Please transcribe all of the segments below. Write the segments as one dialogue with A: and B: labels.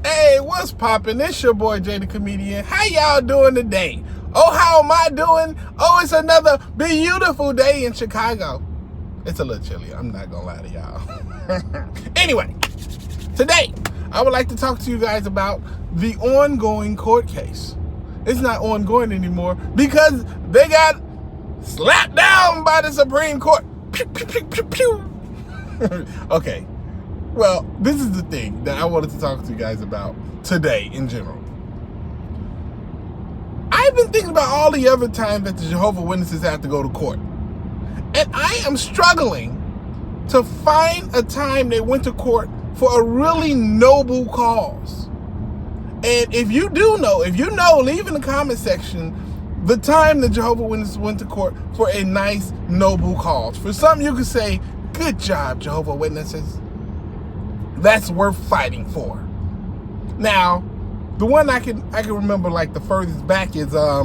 A: Hey, what's poppin'? It's your boy Jay the Comedian. How y'all doing today? Oh, how am I doing? Oh, it's another beautiful day in Chicago. It's a little chilly, I'm not gonna lie to y'all. Anyway, today I would like to talk to you guys about the ongoing court case. It's not ongoing anymore because they got slapped down by the Supreme Court. Pew, pew, pew, pew, pew. Okay. Well, this is the thing that I wanted to talk to you guys about today in general. I've been thinking about all the other times that the Jehovah Witnesses have to go to court. And I am struggling to find a time they went to court for a really noble cause. And if you know, leave in the comment section the time the Jehovah Witnesses went to court for a nice, noble cause. For some, you could say, good job, Jehovah Witnesses. That's worth fighting for. Now, the one I can remember like the furthest back is the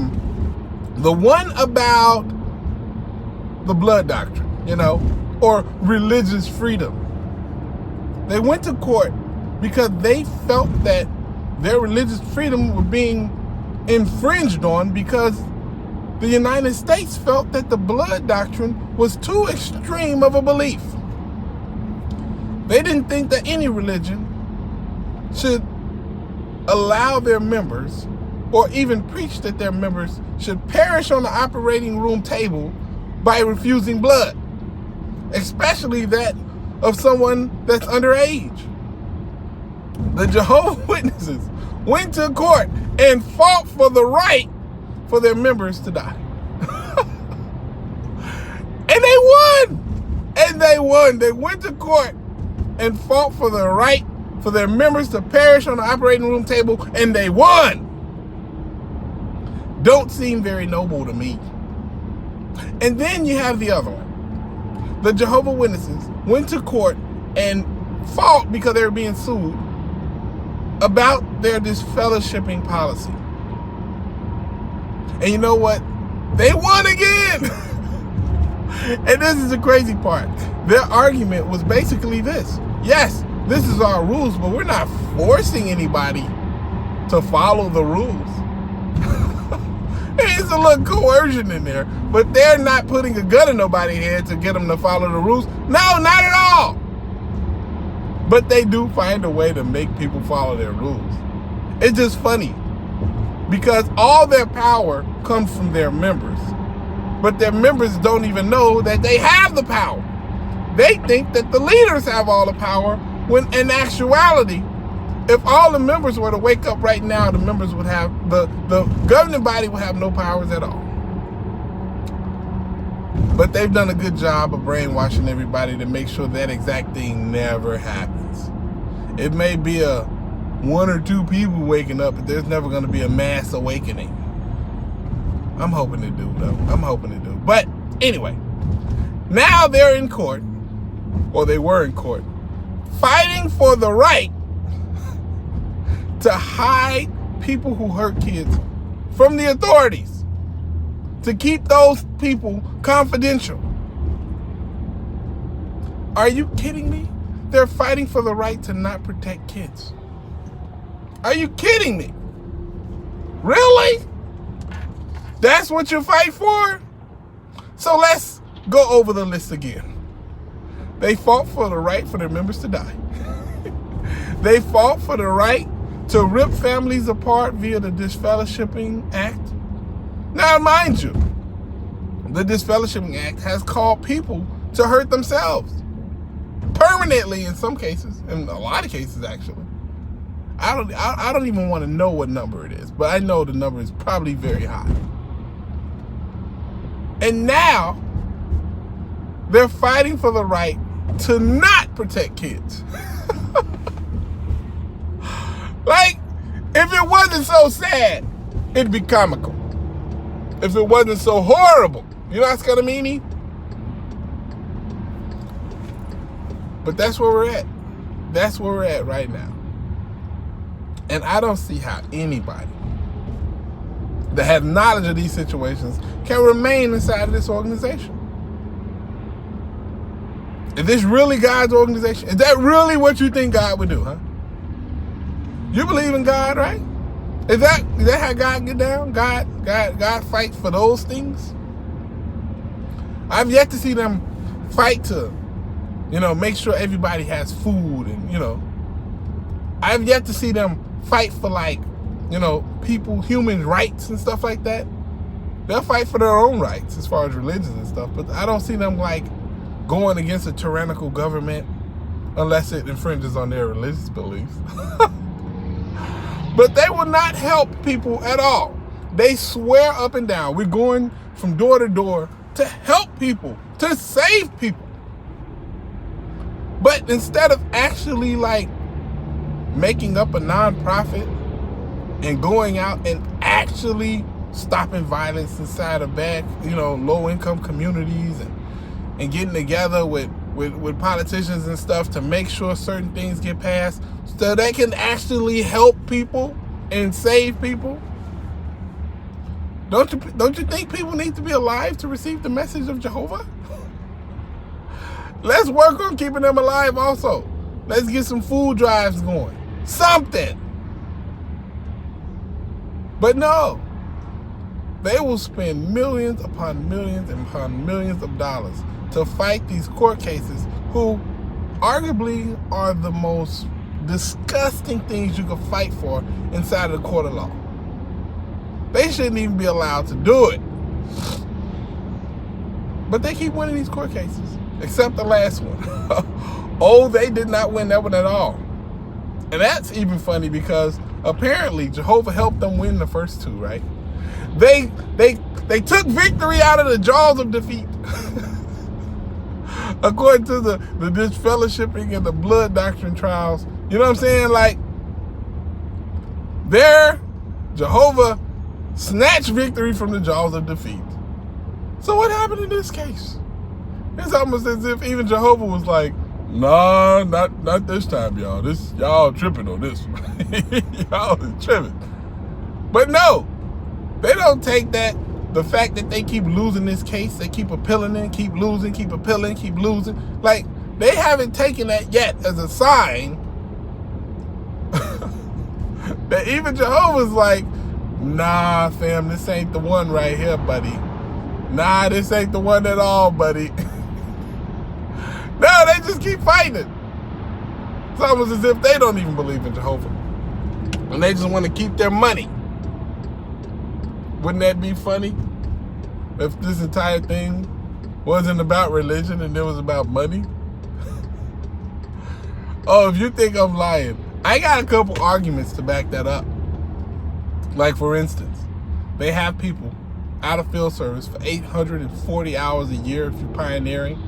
A: one about the blood doctrine, or religious freedom. They went to court because they felt that their religious freedom was being infringed on because the United States felt that the blood doctrine was too extreme of a belief. They didn't think that any religion should allow their members or even preach that their members should perish on the operating room table by refusing blood, especially that of someone that's underage. The Jehovah Witnesses went to court and fought for the right for their members to die. And they won! They went to court and fought for the right for their members to perish on the operating room table, and they won. Don't seem very noble to me. And then you have the other one. The Jehovah Witnesses went to court and fought because they were being sued about their disfellowshipping policy. And you know what? They won again. And this is the crazy part. Their argument was basically this. Yes, this is our rules, but we're not forcing anybody to follow the rules. There's a little coercion in there, but they're not putting a gun in nobody's head to get them to follow the rules. No, not at all. But they do find a way to make people follow their rules. It's just funny because all their power comes from their members. But their members don't even know that they have the power. They think that the leaders have all the power, when in actuality, if all the members were to wake up right now, the members would have, the governing body would have no powers at all. But they've done a good job of brainwashing everybody to make sure that exact thing never happens. It may be a 1 or 2 people waking up, but there's never going to be a mass awakening. I'm hoping to do, though. But anyway, now they're in court, or they were in court, fighting for the right to hide people who hurt kids from the authorities, to keep those people confidential. Are you kidding me? They're fighting for the right to not protect kids. Are you kidding me? Really? That's what you fight for? So let's go over the list again. They fought for the right for their members to die. They fought for the right to rip families apart via the Disfellowshipping Act. Now, mind you, the Disfellowshipping Act has called people to hurt themselves permanently in some cases, in a lot of cases actually. I don't even want to know what number it is, but I know the number is probably very high. And now they're fighting for the right to not protect kids. Like, if it wasn't so sad, it'd be comical. If it wasn't so horrible, you know what's gonna mean? But that's where we're at. That's where we're at right now. And I don't see how anybody that has knowledge of these situations can remain inside of this organization. Is this really God's organization? Is that really what you think God would do, huh? You believe in God, right? Is that how God get down? God fights for those things? I've yet to see them fight to, make sure everybody has food and, I've yet to see them fight for human rights and stuff like that. They'll fight for their own rights as far as religions and stuff, but I don't see them going against a tyrannical government unless it infringes on their religious beliefs. But they will not help people at all. They swear up and down, we're going from door to door to help people, to save people. But instead of actually making up a nonprofit and going out and actually stopping violence inside of low-income communities and getting together with politicians and stuff to make sure certain things get passed so they can actually help people and save people. Don't you think people need to be alive to receive the message of Jehovah? Let's work on keeping them alive also. Let's get some food drives going. Something. But no. They will spend millions upon millions upon millions of dollars to fight these court cases who arguably are the most disgusting things you can fight for inside of the court of law. They shouldn't even be allowed to do it. But they keep winning these court cases, except the last one. Oh, they did not win that one at all. And that's even funny because apparently Jehovah helped them win the first two, right? They took victory out of the jaws of defeat. According to the disfellowshipping and the blood doctrine trials. You know what I'm saying? There, Jehovah snatched victory from the jaws of defeat. So what happened in this case? It's almost as if even Jehovah was like, nah, not this time, y'all. Y'all tripping on this one. Y'all is tripping. But no, they don't take the fact that they keep losing this case, they keep appealing it, keep losing, keep appealing, keep losing. They haven't taken that yet as a sign that even Jehovah's like, nah, fam, this ain't the one right here, buddy. Nah, this ain't the one at all, buddy. No, they just keep fighting it. It's almost as if they don't even believe in Jehovah. And they just want to keep their money. Wouldn't that be funny? If this entire thing wasn't about religion and it was about money? Oh, if you think I'm lying, I got a couple arguments to back that up. For instance, they have people out of field service for 840 hours a year if you're pioneering.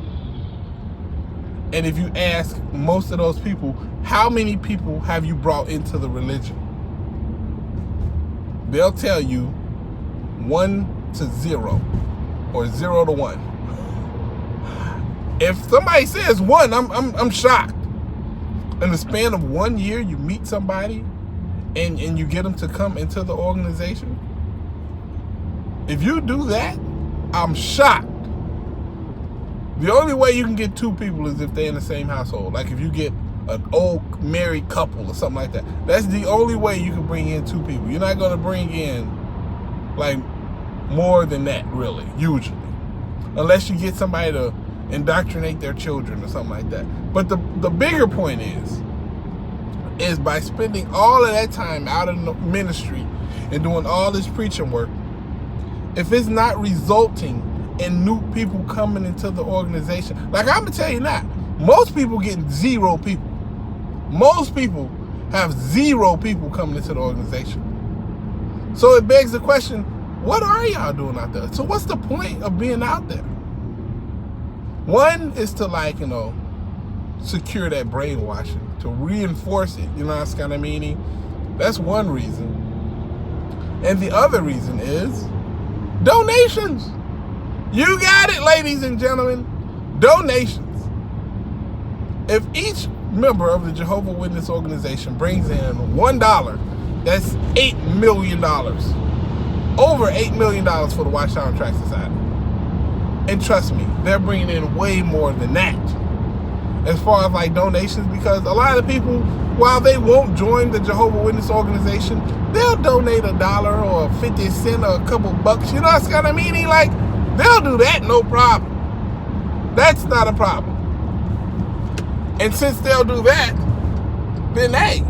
A: And if you ask most of those people, how many people have you brought into the religion? They'll tell you 1 to 0 or 0 to 1. If somebody says 1, I'm shocked. In the span of 1 year, you meet somebody and you get them to come into the organization. If you do that, I'm shocked. The only way you can get 2 people is if they're in the same household. If you get an old married couple or something like that. That's the only way you can bring in 2 people. You're not going to bring in more than that, really, usually. Unless you get somebody to indoctrinate their children or something like that. But the bigger point is by spending all of that time out in the ministry and doing all this preaching work, if it's not resulting in new people coming into the organization, I'm going to tell you now, most people get 0 people. Most people have 0 people coming into the organization. So it begs the question, what are y'all doing out there? So what's the point of being out there? One is to secure that brainwashing, to reinforce it, you know what I'm meaning? That's one reason. And the other reason is donations. You got it, ladies and gentlemen. Donations. If each member of the Jehovah Witness organization brings in $1, that's $8 million. Over $8 million for the Watchtower Tract Society. And trust me, they're bringing in way more than that. as far as like donations, because a lot of people, while they won't join the Jehovah Witness organization, they'll donate $1 or 50 cents or a couple bucks. You know what's kind of meaning? Like, they'll do that, no problem. That's not a problem. And since they'll do that, then hey,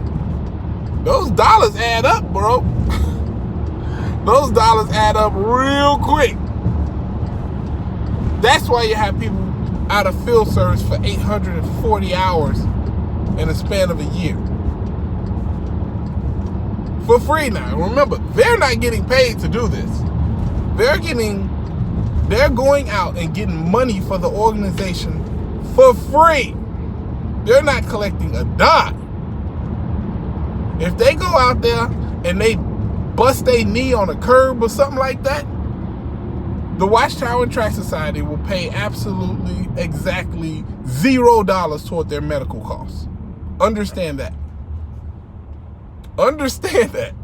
A: those dollars add up, bro. Those dollars add up real quick. That's why you have people out of field service for 840 hours in the span of a year. For free now. Remember, they're not getting paid to do this. They're going out and getting money for the organization for free. They're not collecting a dime. If they go out there and they bust their knee on a curb or something like that, the Watchtower and Track Society will pay absolutely exactly $0 toward their medical costs. Understand that. Understand that.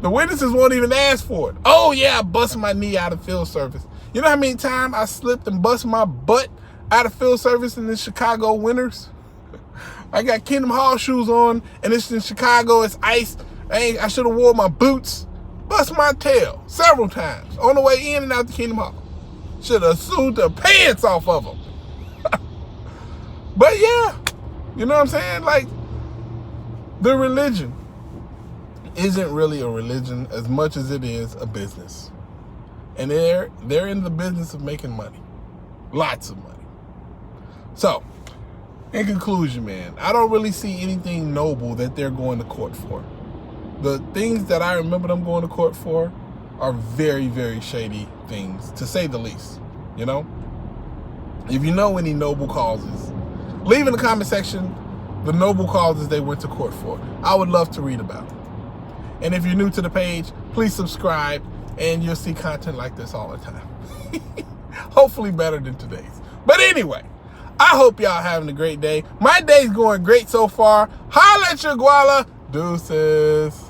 A: The witnesses won't even ask for it. Oh yeah, I busted my knee out of field service. You know how many times I slipped and busted my butt out of field service in the Chicago winters? I got Kingdom Hall shoes on, and it's in Chicago, it's ice. I should have wore my boots. Bust my tail several times on the way in and out the Kingdom Hall. Should have sued the pants off of them. But yeah, you know what I'm saying? Like, the religion isn't really a religion as much as it is a business. And they're in the business of making money. Lots of money. So, in conclusion, man, I don't really see anything noble that they're going to court for. The things that I remember them going to court for are very, very shady things, to say the least. You know? If you know any noble causes, leave in the comment section the noble causes they went to court for. I would love to read about it. And if you're new to the page, please subscribe, and you'll see content like this all the time. Hopefully better than today's. But anyway, I hope y'all having a great day. My day's going great so far. Holla at your guala. Deuces.